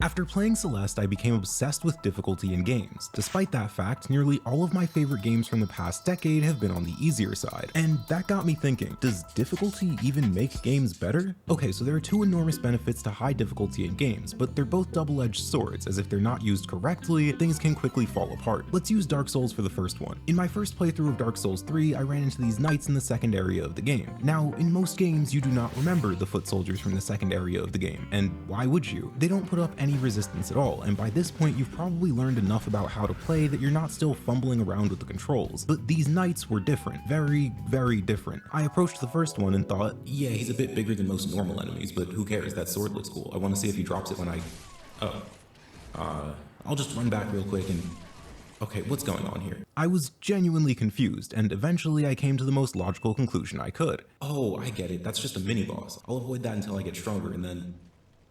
After playing Celeste, I became obsessed with difficulty in games. Despite that fact, nearly all of my favorite games from the past decade have been on the easier side. And that got me thinking, does difficulty even make games better? Okay, so there are two enormous benefits to high difficulty in games, but they're both double-edged swords, as if they're not used correctly, things can quickly fall apart. Let's use Dark Souls for the first one. In my first playthrough of Dark Souls 3, I ran into these knights in the second area of the game. Now, in most games, you do not remember the foot soldiers from the second area of the game, and why would you? They don't put up any resistance at all, and by this point you've probably learned enough about how to play that you're not still fumbling around with the controls. But these knights were different, very, very different. I approached the first one and thought, yeah, he's a bit bigger than most normal enemies, but who cares, that sword looks cool. I want to see if he drops it when I'll just run back real quick and... Okay, what's going on here? I was genuinely confused, and eventually I came to the most logical conclusion I could. Oh, I get it, that's just a mini-boss. I'll avoid that until I get stronger, and then...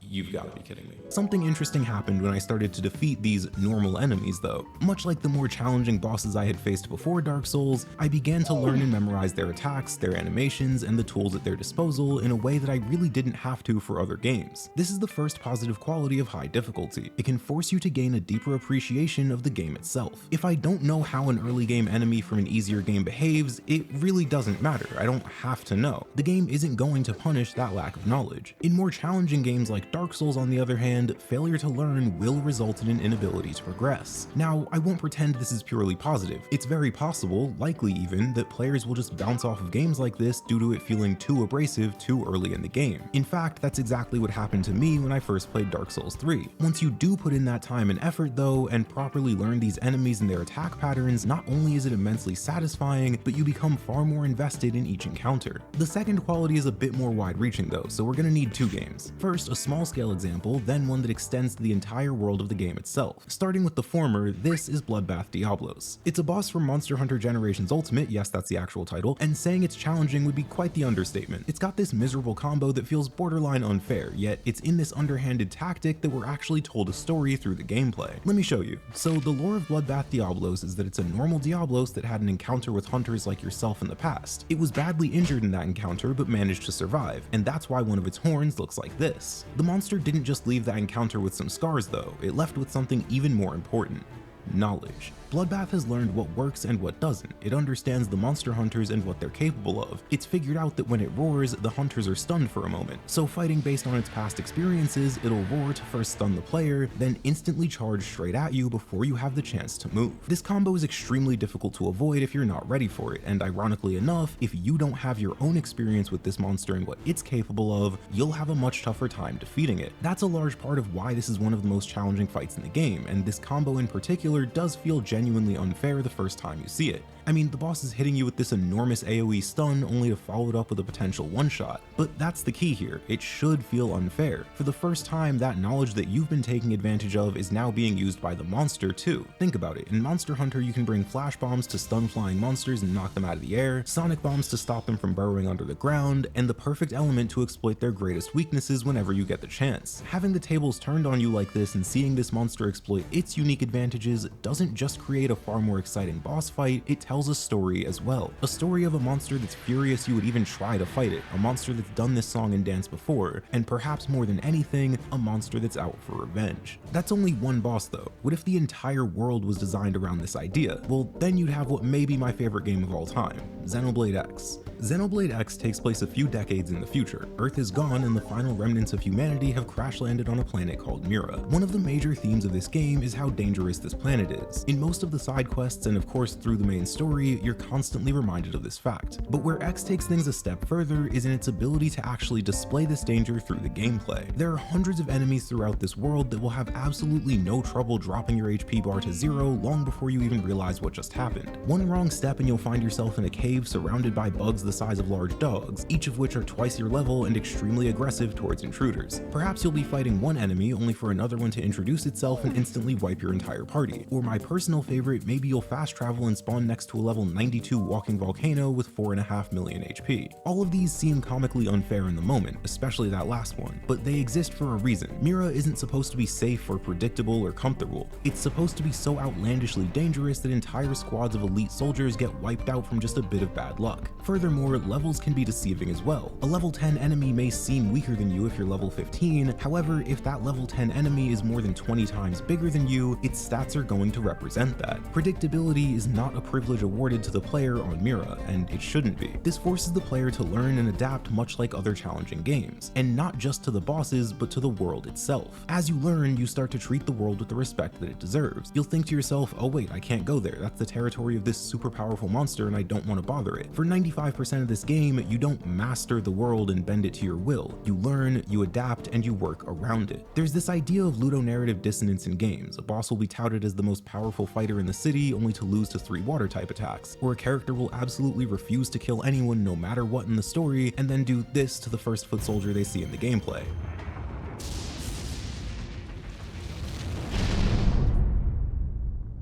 You've got to be kidding me. Something interesting happened when I started to defeat these normal enemies though. Much like the more challenging bosses I had faced before Dark Souls, I began to learn and memorize their attacks, their animations, and the tools at their disposal in a way that I really didn't have to for other games. This is the first positive quality of high difficulty. It can force you to gain a deeper appreciation of the game itself. If I don't know how an early game enemy from an easier game behaves, it really doesn't matter. I don't have to know. The game isn't going to punish that lack of knowledge. In more challenging games like Dark Souls, on the other hand, failure to learn will result in an inability to progress. Now, I won't pretend this is purely positive. It's very possible, likely even, that players will just bounce off of games like this due to it feeling too abrasive too early in the game. In fact, that's exactly what happened to me when I first played Dark Souls 3. Once you do put in that time and effort though, and properly learn these enemies and their attack patterns, not only is it immensely satisfying, but you become far more invested in each encounter. The second quality is a bit more wide-reaching though, so we're gonna need two games. First, a small-scale example, then one that extends to the entire world of the game itself. Starting with the former, this is Bloodbath Diablos. It's a boss from Monster Hunter Generations Ultimate, yes, that's the actual title, and saying it's challenging would be quite the understatement. It's got this miserable combo that feels borderline unfair, yet it's in this underhanded tactic that we're actually told a story through the gameplay. Let me show you. So the lore of Bloodbath Diablos is that it's a normal Diablos that had an encounter with hunters like yourself in the past. It was badly injured in that encounter but managed to survive, and that's why one of its horns looks like this. The monster didn't just leave that encounter with some scars though, it left with something even more important: knowledge. Bloodbath has learned what works and what doesn't. It understands the monster hunters and what they're capable of. It's figured out that when it roars, the hunters are stunned for a moment. So fighting based on its past experiences, it'll roar to first stun the player, then instantly charge straight at you before you have the chance to move. This combo is extremely difficult to avoid if you're not ready for it, and ironically enough, if you don't have your own experience with this monster and what it's capable of, you'll have a much tougher time defeating it. That's a large part of why this is one of the most challenging fights in the game, and this combo in particular does feel genuinely unfair the first time you see it. I mean, the boss is hitting you with this enormous AoE stun only to follow it up with a potential one-shot. But that's the key here, it should feel unfair. For the first time, that knowledge that you've been taking advantage of is now being used by the monster too. Think about it, in Monster Hunter you can bring flash bombs to stun flying monsters and knock them out of the air, sonic bombs to stop them from burrowing under the ground, and the perfect element to exploit their greatest weaknesses whenever you get the chance. Having the tables turned on you like this and seeing this monster exploit its unique advantages doesn't just create a far more exciting boss fight, it tells a story as well. A story of a monster that's furious you would even try to fight it, a monster that's done this song and dance before, and perhaps more than anything, a monster that's out for revenge. That's only one boss though. What if the entire world was designed around this idea? Well, then you'd have what may be my favorite game of all time, Xenoblade X. Xenoblade X takes place a few decades in the future. Earth is gone and the final remnants of humanity have crash-landed on a planet called Mira. One of the major themes of this game is how dangerous this planet is. In most of the side quests and of course through the main story, you're constantly reminded of this fact. But where X takes things a step further is in its ability to actually display this danger through the gameplay. There are hundreds of enemies throughout this world that will have absolutely no trouble dropping your HP bar to 0 long before you even realize what just happened. One wrong step and you'll find yourself in a cave surrounded by bugs the size of large dogs, each of which are twice your level and extremely aggressive towards intruders. Perhaps you'll be fighting one enemy only for another one to introduce itself and instantly wipe your entire party. difficulty. Or my personal favorite, maybe you'll fast travel and spawn next to a level 92 walking volcano with 4.5 million HP. All of these seem comically unfair in the moment, especially that last one, but they exist for a reason. Mira isn't supposed to be safe or predictable or comfortable. It's supposed to be so outlandishly dangerous that entire squads of elite soldiers get wiped out from just a bit of bad luck. Furthermore, levels can be deceiving as well. A level 10 enemy may seem weaker than you if you're level 15, however, if that level 10 enemy is more than 20 times bigger than you, its stats are going to represent that. Predictability is not a privilege awarded to the player on Mira, and it shouldn't be. This forces the player to learn and adapt much like other challenging games, and not just to the bosses, but to the world itself. As you learn, you start to treat the world with the respect that it deserves. You'll think to yourself, oh wait, I can't go there, that's the territory of this super powerful monster and I don't want to bother it. For 95% of this game, you don't master the world and bend it to your will. You learn, you adapt, and you work around it. There's this idea of ludonarrative dissonance in games. A boss will be touted as the most powerful fighter in the city only to lose to 3 water type attacks, or a character will absolutely refuse to kill anyone no matter what in the story and then do this to the first foot soldier they see in the gameplay.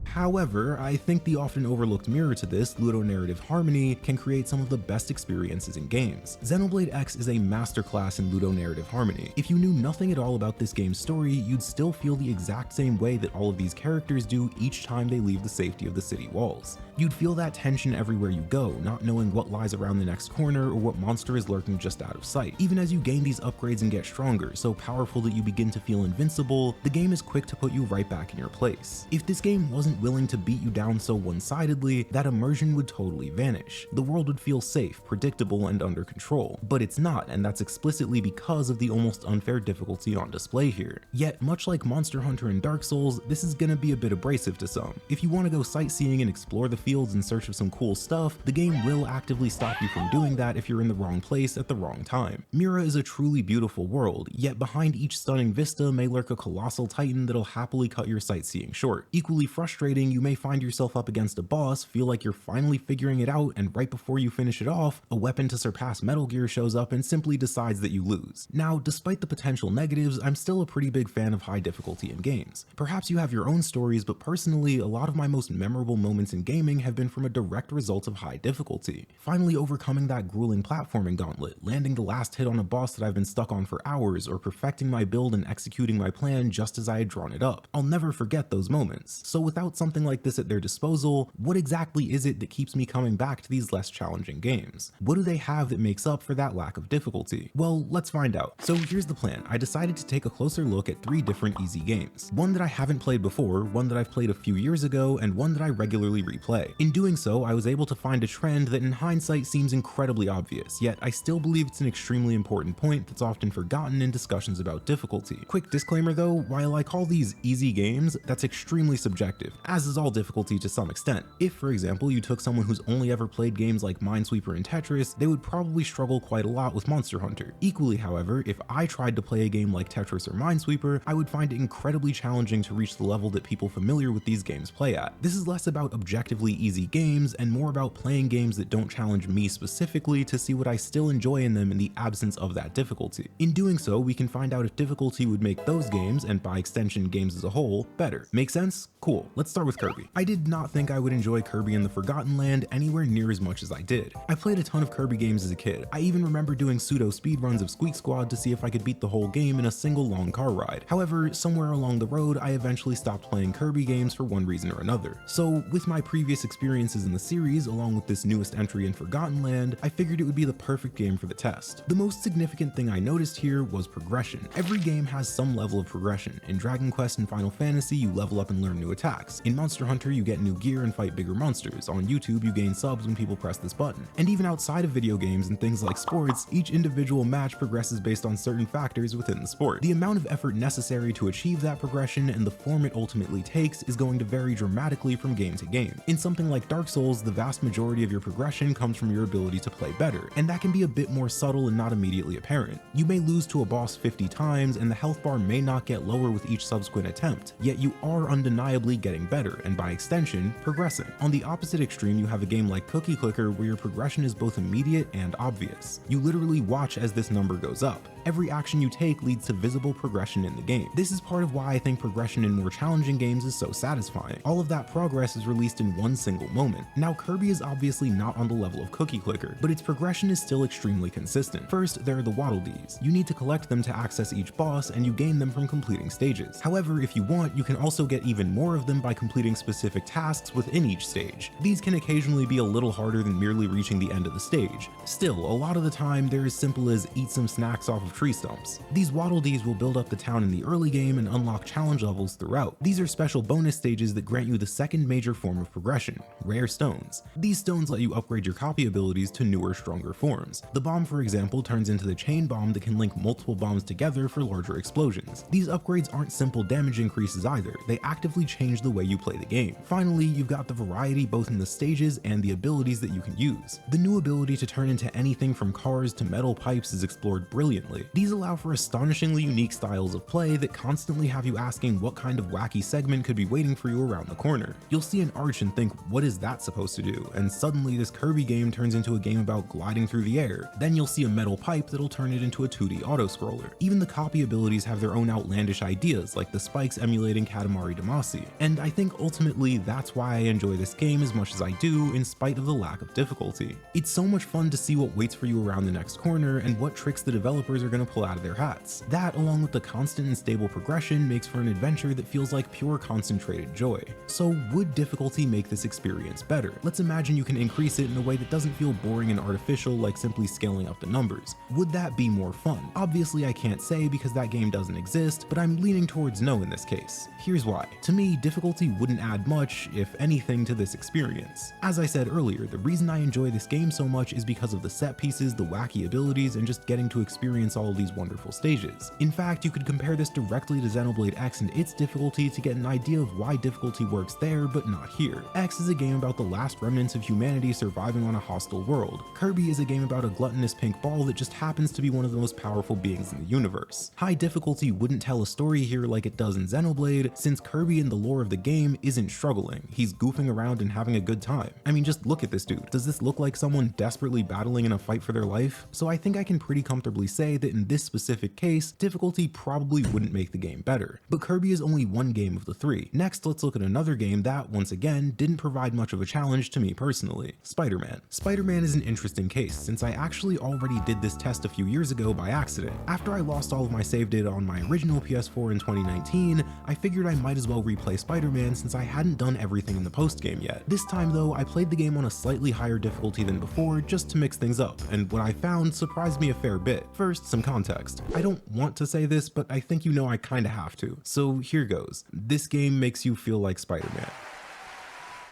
However, I think the often overlooked mirror to this, ludonarrative harmony, can create some of the best experiences in games. Xenoblade X is a masterclass in ludonarrative harmony. If you knew nothing at all about this game's story, you'd still feel the exact same way that all of these characters do each time they leave the safety of the city walls. You'd feel that tension everywhere you go, not knowing what lies around the next corner or what monster is lurking just out of sight. Even as you gain these upgrades and get stronger, so powerful that you begin to feel invincible, the game is quick to put you right back in your place. If this game wasn't willing to beat you down so one-sidedly, that immersion would totally vanish. The world would feel safe, predictable, and under control. But it's not, and that's explicitly because of the almost unfair difficulty on display here. Yet, much like Monster Hunter and Dark Souls, this is gonna be a bit abrasive to some. If you want to go sightseeing and explore the fields in search of some cool stuff, the game will actively stop you from doing that if you're in the wrong place at the wrong time. Mira is a truly beautiful world, yet behind each stunning vista may lurk a colossal titan that'll happily cut your sightseeing short. Equally frustrating, you may find yourself up against a boss, feel like you're finally figuring it out, and right before you finish it off, a weapon to surpass Metal Gear shows up and simply decides that you lose. Now, despite the potential negatives, I'm still a pretty big fan of high difficulty in games. Perhaps you have your own stories, but personally, a lot of my most memorable moments in gaming have been from a direct result of high difficulty. Finally overcoming that grueling platforming gauntlet, landing the last hit on a boss that I've been stuck on for hours, or perfecting my build and executing my plan just as I had drawn it up. I'll never forget those moments. So without something like this at their disposal, what exactly is it that keeps me coming back to these less challenging games? What do they have that makes up for that lack of difficulty? Well, let's find out. So here's the plan. I decided to take a closer look at 3 different easy games. One that I haven't played before, one that I've played a few years ago, and one that I regularly replay. In doing so, I was able to find a trend that in hindsight seems incredibly obvious, yet I still believe it's an extremely important point that's often forgotten in discussions about difficulty. Quick disclaimer though, while I call these easy games, that's extremely subjective, as is all difficulty to some extent. If, for example, you took someone who's only ever played games like Minesweeper and Tetris, they would probably struggle quite a lot with Monster Hunter. Equally, however, if I tried to play a game like Tetris or Minesweeper, I would find it incredibly challenging to reach the level that people familiar with these games play at. This is less about objectively easy games and more about playing games that don't challenge me specifically to see what I still enjoy in them in the absence of that difficulty. In doing so, we can find out if difficulty would make those games, and by extension games as a whole, better. Make sense? Cool. Let's start with Kirby. I did not think I would enjoy Kirby in the Forgotten Land anywhere near as much as I did. I played a ton of Kirby games as a kid. I even remember doing pseudo speedruns of Squeak Squad to see if I could beat the whole game in a single long car ride. However, somewhere along the road, I eventually stopped playing Kirby games for one reason or another. So, with my previous experiences in the series, along with this newest entry in Forgotten Land, I figured it would be the perfect game for the test. The most significant thing I noticed here was progression. Every game has some level of progression. In Dragon Quest and Final Fantasy, you level up and learn new attacks. In Monster Hunter, you get new gear and fight bigger monsters. On YouTube, you gain subs when people press this button. And even outside of video games and things like sports, each individual match progresses based on certain factors within the sport. The amount of effort necessary to achieve that progression and the form it ultimately takes is going to vary dramatically from game to game. In something like Dark Souls, the vast majority of your progression comes from your ability to play better, and that can be a bit more subtle and not immediately apparent. You may lose to a boss 50 times, and the health bar may not get lower with each subsequent attempt, yet you are undeniably getting better. better, and by extension, progressing. On the opposite extreme, you have a game like Cookie Clicker where your progression is both immediate and obvious. You literally watch as this number goes up. Every action you take leads to visible progression in the game. This is part of why I think progression in more challenging games is so satisfying. All of that progress is released in one single moment. Now, Kirby is obviously not on the level of Cookie Clicker, but its progression is still extremely consistent. First, there are the Waddle Dees. You need to collect them to access each boss, and you gain them from completing stages. However, if you want, you can also get even more of them by completing specific tasks within each stage. These can occasionally be a little harder than merely reaching the end of the stage. Still, a lot of the time, they're as simple as eat some snacks off of tree stumps. These Waddle Dees will build up the town in the early game and unlock challenge levels throughout. These are special bonus stages that grant you the second major form of progression, rare stones. These stones let you upgrade your copy abilities to newer, stronger forms. The bomb, for example, turns into the chain bomb that can link multiple bombs together for larger explosions. These upgrades aren't simple damage increases either, they actively change the way you play the game. Finally, you've got the variety both in the stages and the abilities that you can use. The new ability to turn into anything from cars to metal pipes is explored brilliantly. These allow for astonishingly unique styles of play that constantly have you asking what kind of wacky segment could be waiting for you around the corner. You'll see an arch and think, what is that supposed to do? And suddenly this Kirby game turns into a game about gliding through the air. Then you'll see a metal pipe that'll turn it into a 2D auto-scroller. Even the copy abilities have their own outlandish ideas, like the spikes emulating Katamari Damacy. And I think ultimately that's why I enjoy this game as much as I do, in spite of the lack of difficulty. It's so much fun to see what waits for you around the next corner and what tricks the developers are going to pull out of their hats. That, along with the constant and stable progression, makes for an adventure that feels like pure concentrated joy. So would difficulty make this experience better? Let's imagine you can increase it in a way that doesn't feel boring and artificial like simply scaling up the numbers. Would that be more fun? Obviously I can't say because that game doesn't exist, but I'm leaning towards no in this case. Here's why. To me, difficulty wouldn't add much, if anything, to this experience. As I said earlier, the reason I enjoy this game so much is because of the set pieces, the wacky abilities, and just getting to experience all of these wonderful stages. In fact, you could compare this directly to Xenoblade X and its difficulty to get an idea of why difficulty works there, but not here. X is a game about the last remnants of humanity surviving on a hostile world. Kirby is a game about a gluttonous pink ball that just happens to be one of the most powerful beings in the universe. High difficulty wouldn't tell a story here like it does in Xenoblade, since Kirby in the lore of the game isn't struggling. He's goofing around and having a good time. I mean, just look at this dude. Does this look like someone desperately battling in a fight for their life? So I think I can pretty comfortably say that in this specific case, difficulty probably wouldn't make the game better. But Kirby is only one game of the three. Next, let's look at another game that, once again, didn't provide much of a challenge to me personally, Spider-Man. Spider-Man is an interesting case, since I actually already did this test a few years ago by accident. After I lost all of my save data on my original PS4 in 2019, I figured I might as well replay Spider-Man since I hadn't done everything in the post-game yet. This time though, I played the game on a slightly higher difficulty than before just to mix things up, and what I found surprised me a fair bit. First, some context. I don't want to say this, but I think you know I kinda have to. So here goes. This game makes you feel like Spider-Man.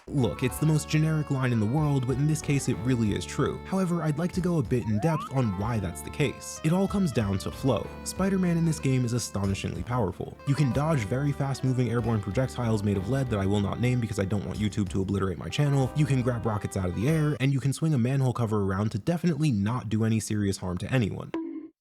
Look, it's the most generic line in the world, but in this case it really is true. However, I'd like to go a bit in depth on why that's the case. It all comes down to flow. Spider-Man in this game is astonishingly powerful. You can dodge very fast moving airborne projectiles made of lead that I will not name because I don't want YouTube to obliterate my channel, you can grab rockets out of the air, and you can swing a manhole cover around to definitely not do any serious harm to anyone.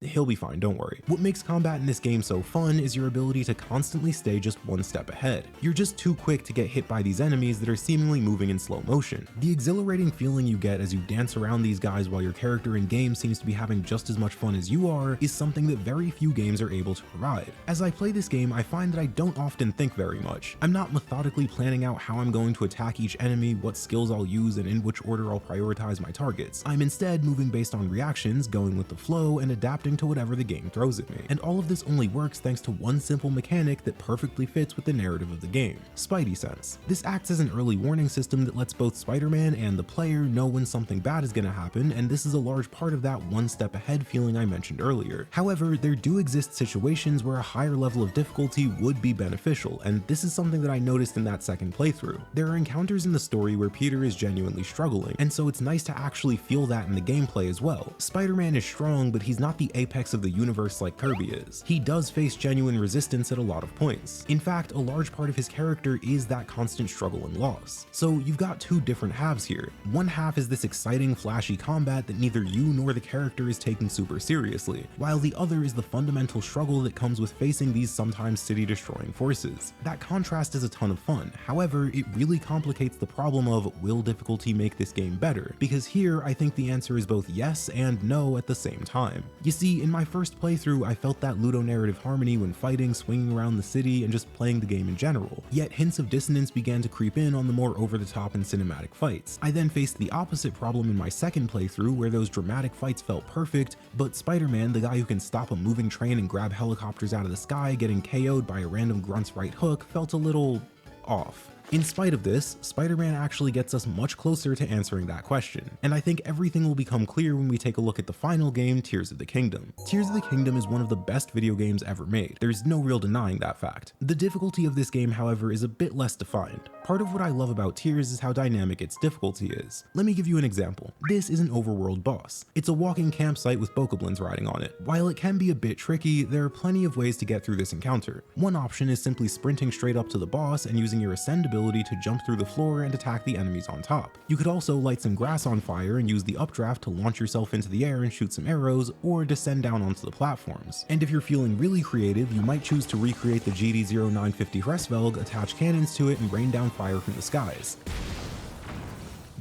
He'll be fine, don't worry. What makes combat in this game so fun is your ability to constantly stay just one step ahead. You're just too quick to get hit by these enemies that are seemingly moving in slow motion. The exhilarating feeling you get as you dance around these guys while your character in game seems to be having just as much fun as you are is something that very few games are able to provide. As I play this game, I find that I don't often think very much. I'm not methodically planning out how I'm going to attack each enemy, what skills I'll use, and in which order I'll prioritize my targets. I'm instead moving based on reactions, going with the flow, and adapting to whatever the game throws at me. And all of this only works thanks to one simple mechanic that perfectly fits with the narrative of the game, Spidey Sense. This acts as an early warning system that lets both Spider-Man and the player know when something bad is going to happen, and this is a large part of that one step ahead feeling I mentioned earlier. However, there do exist situations where a higher level of difficulty would be beneficial, and this is something that I noticed in that second playthrough. There are encounters in the story where Peter is genuinely struggling, and so it's nice to actually feel that in the gameplay as well. Spider-Man is strong, but he's not the apex of the universe like Kirby is. He does face genuine resistance at a lot of points. In fact, a large part of his character is that constant struggle and loss. So you've got two different halves here. One half is this exciting, flashy combat that neither you nor the character is taking super seriously, while the other is the fundamental struggle that comes with facing these sometimes city-destroying forces. That contrast is a ton of fun. However, it really complicates the problem of, will difficulty make this game better? Because here, I think the answer is both yes and no at the same time. You see, in my first playthrough, I felt that ludonarrative harmony when fighting, swinging around the city, and just playing the game in general. Yet hints of dissonance began to creep in on the more over-the-top and cinematic fights. I then faced the opposite problem in my second playthrough, where those dramatic fights felt perfect, but Spiderman, the guy who can stop a moving train and grab helicopters out of the sky, getting KO'd by a random grunt's right hook, felt a little off. In spite of this, Spider-Man actually gets us much closer to answering that question, and I think everything will become clear when we take a look at the final game, Tears of the Kingdom. Tears of the Kingdom is one of the best video games ever made. There's no real denying that fact. The difficulty of this game, however, is a bit less defined. Part of what I love about Tears is how dynamic its difficulty is. Let me give you an example. This is an overworld boss. It's a walking campsite with bokoblins riding on it. While it can be a bit tricky, there are plenty of ways to get through this encounter. One option is simply sprinting straight up to the boss and using your ascend ability to jump through the floor and attack the enemies on top. You could also light some grass on fire and use the updraft to launch yourself into the air and shoot some arrows, or descend down onto the platforms. And if you're feeling really creative, you might choose to recreate the GD0950 Hresvelg, attach cannons to it, and rain down fire from the skies.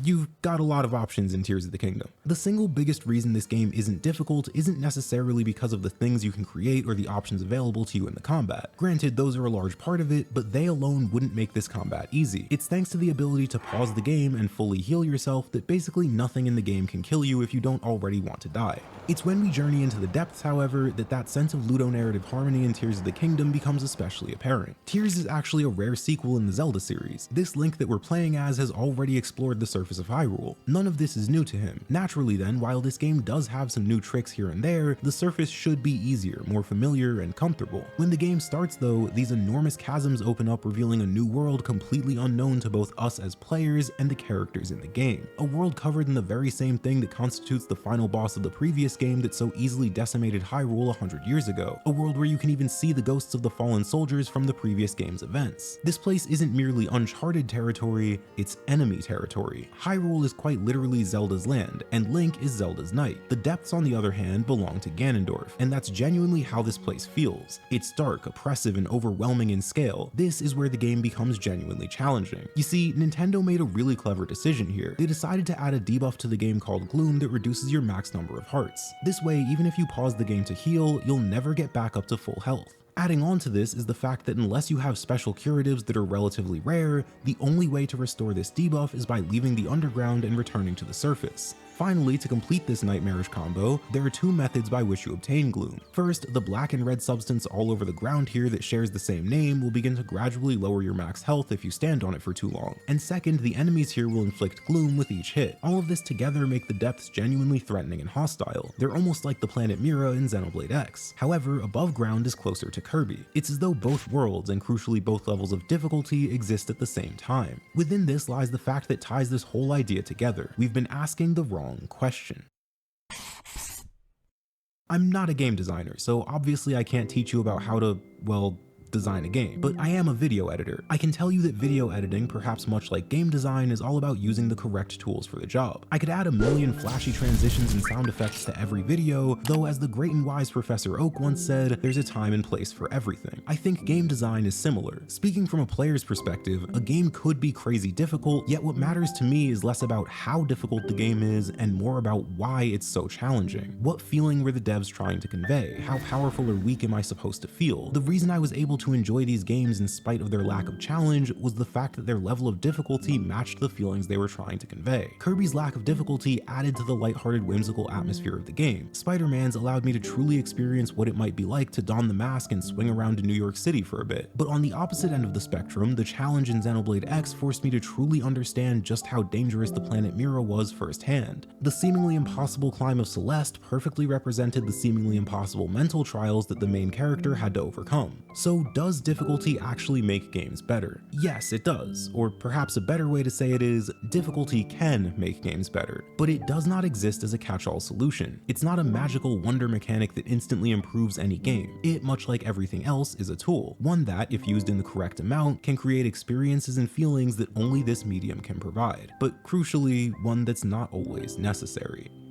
You've got a lot of options in Tears of the Kingdom. The single biggest reason this game isn't difficult isn't necessarily because of the things you can create or the options available to you in the combat. Granted, those are a large part of it, but they alone wouldn't make this combat easy. It's thanks to the ability to pause the game and fully heal yourself that basically nothing in the game can kill you if you don't already want to die. It's when we journey into the depths, however, that sense of ludonarrative harmony in Tears of the Kingdom becomes especially apparent. Tears is actually a rare sequel in the Zelda series. This Link that we're playing as has already explored the surface of Hyrule. None of this is new to him. Naturally then, while this game does have some new tricks here and there, the surface should be easier, more familiar, and comfortable. When the game starts though, these enormous chasms open up, revealing a new world completely unknown to both us as players and the characters in the game. A world covered in the very same thing that constitutes the final boss of the previous game that so easily decimated Hyrule 100 years ago. A world where you can even see the ghosts of the fallen soldiers from the previous game's events. This place isn't merely uncharted territory, it's enemy territory. Hyrule is quite literally Zelda's land, and Link is Zelda's knight. The depths, on the other hand, belong to Ganondorf, and that's genuinely how this place feels. It's dark, oppressive, and overwhelming in scale. This is where the game becomes genuinely challenging. You see, Nintendo made a really clever decision here. They decided to add a debuff to the game called Gloom that reduces your max number of hearts. This way, even if you pause the game to heal, you'll never get back up to full health. Adding on to this is the fact that unless you have special curatives that are relatively rare, the only way to restore this debuff is by leaving the underground and returning to the surface. Finally, to complete this nightmarish combo, there are two methods by which you obtain Gloom. First, the black and red substance all over the ground here that shares the same name will begin to gradually lower your max health if you stand on it for too long. And second, the enemies here will inflict Gloom with each hit. All of this together make the depths genuinely threatening and hostile. They're almost like the planet Mira in Xenoblade X. However, above ground is closer to Kirby. It's as though both worlds, and crucially both levels of difficulty, exist at the same time. Within this lies the fact that ties this whole idea together. We've been asking the wrong question. I'm not a game designer, so obviously I can't teach you about how to, well, design a game, but I am a video editor. I can tell you that video editing, perhaps much like game design, is all about using the correct tools for the job. I could add a million flashy transitions and sound effects to every video, though as the great and wise Professor Oak once said, there's a time and place for everything. I think game design is similar. Speaking from a player's perspective, a game could be crazy difficult, yet what matters to me is less about how difficult the game is and more about why it's so challenging. What feeling were the devs trying to convey? How powerful or weak am I supposed to feel? The reason I was able to enjoy these games in spite of their lack of challenge was the fact that their level of difficulty matched the feelings they were trying to convey. Kirby's lack of difficulty added to the lighthearted, whimsical atmosphere of the game. Spider-Man's allowed me to truly experience what it might be like to don the mask and swing around in New York City for a bit. But on the opposite end of the spectrum, the challenge in Xenoblade X forced me to truly understand just how dangerous the planet Mira was firsthand. The seemingly impossible climb of Celeste perfectly represented the seemingly impossible mental trials that the main character had to overcome. So Does difficulty actually make games better? Yes, it does. Or perhaps a better way to say it is, difficulty can make games better. But it does not exist as a catch-all solution. It's not a magical wonder mechanic that instantly improves any game. It, much like everything else, is a tool. One that, if used in the correct amount, can create experiences and feelings that only this medium can provide. But crucially, one that's not always necessary.